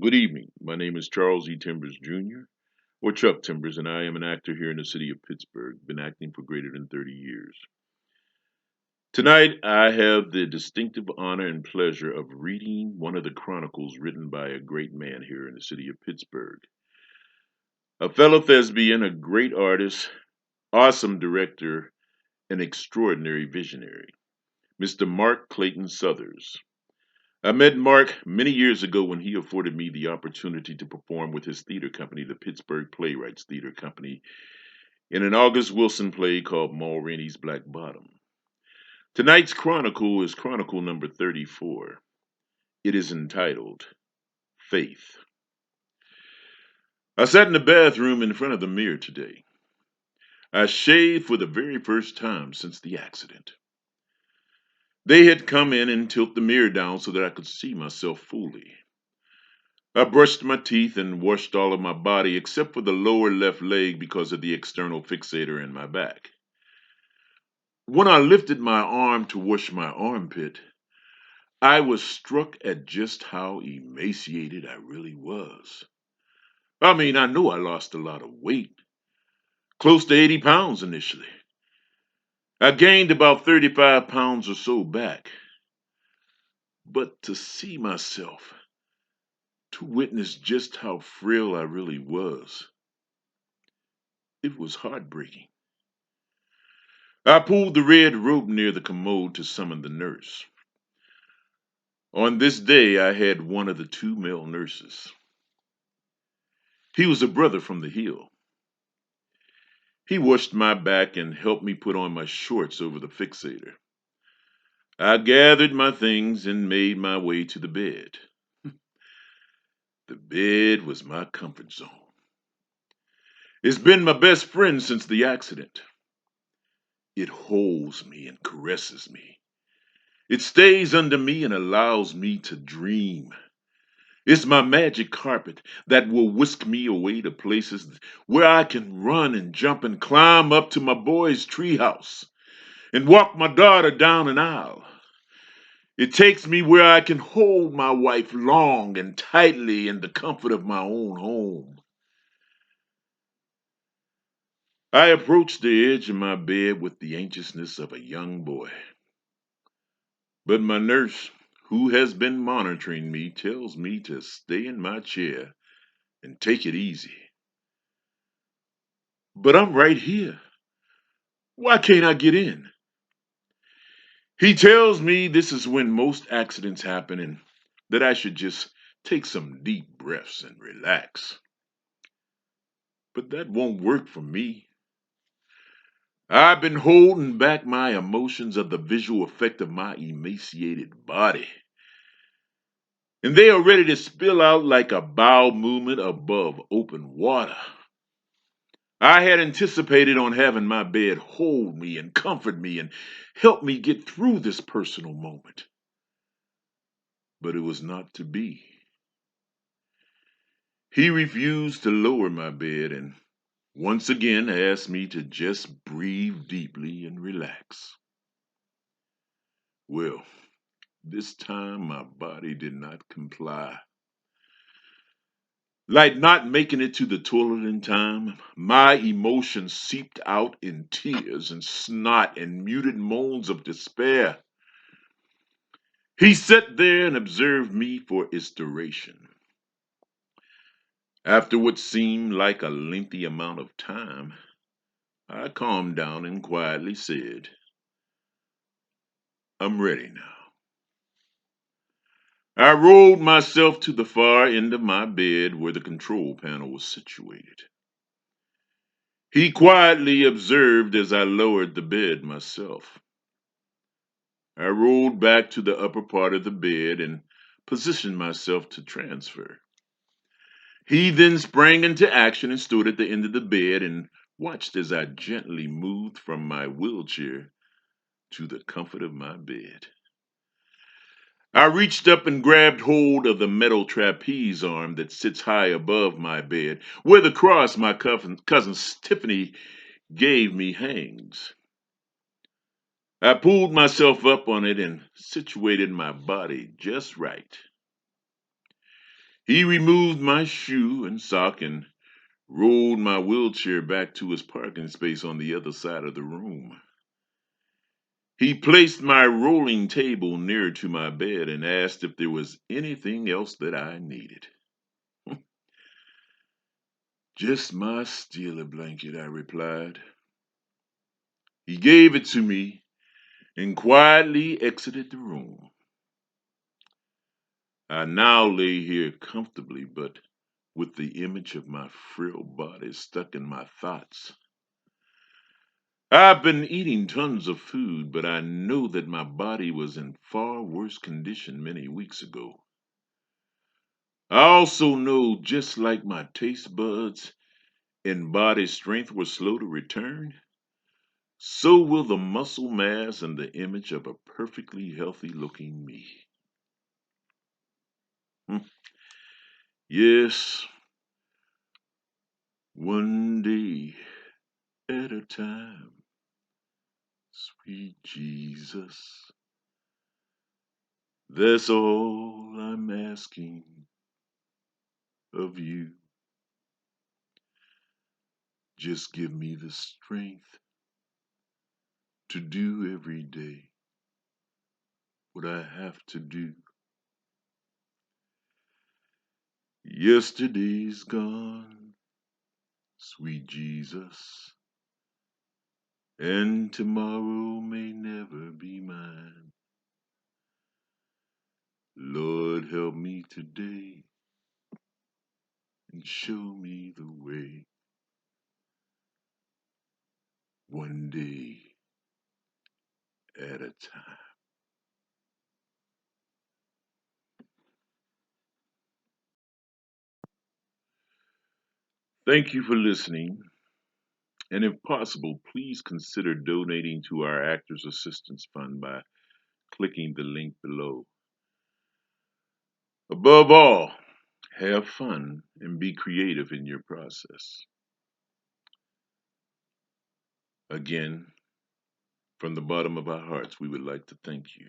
Good evening. My name is Charles E. Timbers Jr., or Chuck Timbers, and I am an actor here in the city of Pittsburgh. Been acting for greater than 30 years. Tonight, I have the distinctive honor and pleasure of reading one of the chronicles written by a great man here in the city of Pittsburgh. A fellow thespian, a great artist, awesome director, an extraordinary visionary, Mr. Mark Clayton Southers. I met Mark many years ago when he afforded me the opportunity to perform with his theater company, the Pittsburgh Playwrights Theater Company, in an August Wilson play called Mulreany's Black Bottom. Tonight's chronicle is chronicle number 34. It is entitled Faith. I sat in the bathroom in front of the mirror today. I shaved for the very first time since the accident. They had come in and tilted the mirror down so that I could see myself fully. I brushed my teeth and washed all of my body except for the lower left leg because of the external fixator in my back. When I lifted my arm to wash my armpit, I was struck at just how emaciated I really was. I know I lost a lot of weight, close to 80 pounds initially. I gained about 35 pounds or so back. But to see myself, to witness just how frail I really was, it was heartbreaking. I pulled the red rope near the commode to summon the nurse. On this day, I had one of the two male nurses. He was a brother from the hill. He washed my back and helped me put on my shorts over the fixator. I gathered my things and made my way to the bed. The bed was my comfort zone. It's been my best friend since the accident. It holds me and caresses me. It stays under me and allows me to dream. It's my magic carpet that will whisk me away to places where I can run and jump and climb up to my boy's treehouse and walk my daughter down an aisle. It takes me where I can hold my wife long and tightly in the comfort of my own home. I approach the edge of my bed with the anxiousness of a young boy. But my nurse, who has been monitoring me, tells me to stay in my chair and take it easy. But I'm right here. Why can't I get in? He tells me this is when most accidents happen and that I should just take some deep breaths and relax. But that won't work for me. I've been holding back my emotions of the visual effect of my emaciated body. And they are ready to spill out like a bowel movement above open water. I had anticipated on having my bed hold me and comfort me and help me get through this personal moment. But it was not to be. He refused to lower my bed and once again asked me to just breathe deeply and relax. Well, this time my body did not comply. Like not making it to the toilet in time, my emotions seeped out in tears and snot and muted moans of despair. He sat there and observed me for its duration. After what seemed like a lengthy amount of time, I calmed down and quietly said, I'm ready now. I rolled myself to the far end of my bed where the control panel was situated. He quietly observed as I lowered the bed myself. I rolled back to the upper part of the bed and positioned myself to transfer. He then sprang into action and stood at the end of the bed and watched as I gently moved from my wheelchair to the comfort of my bed. I reached up and grabbed hold of the metal trapeze arm that sits high above my bed, where the cross my cousin Tiffany gave me hangs. I pulled myself up on it and situated my body just right. He removed my shoe and sock and rolled my wheelchair back to its parking space on the other side of the room. He placed my rolling table near to my bed and asked if there was anything else that I needed. Just my stealer blanket, I replied. He gave it to me and quietly exited the room. I now lay here comfortably, but with the image of my frail body stuck in my thoughts. I've been eating tons of food, but I know that my body was in far worse condition many weeks ago. I also know, just like my taste buds and body strength were slow to return, so will the muscle mass and the image of a perfectly healthy looking me. Hmm. Yes, one day at a time, sweet Jesus. That's all I'm asking of you. Just give me the strength to do every day what I have to do. Yesterday's gone, sweet Jesus, and tomorrow may never be mine. Lord, help me today and show me the way. One day at a time. Thank you for listening, and if possible, please consider donating to our Actors Assistance Fund by clicking the link below. Above all, have fun and be creative in your process. Again, from the bottom of our hearts, we would like to thank you.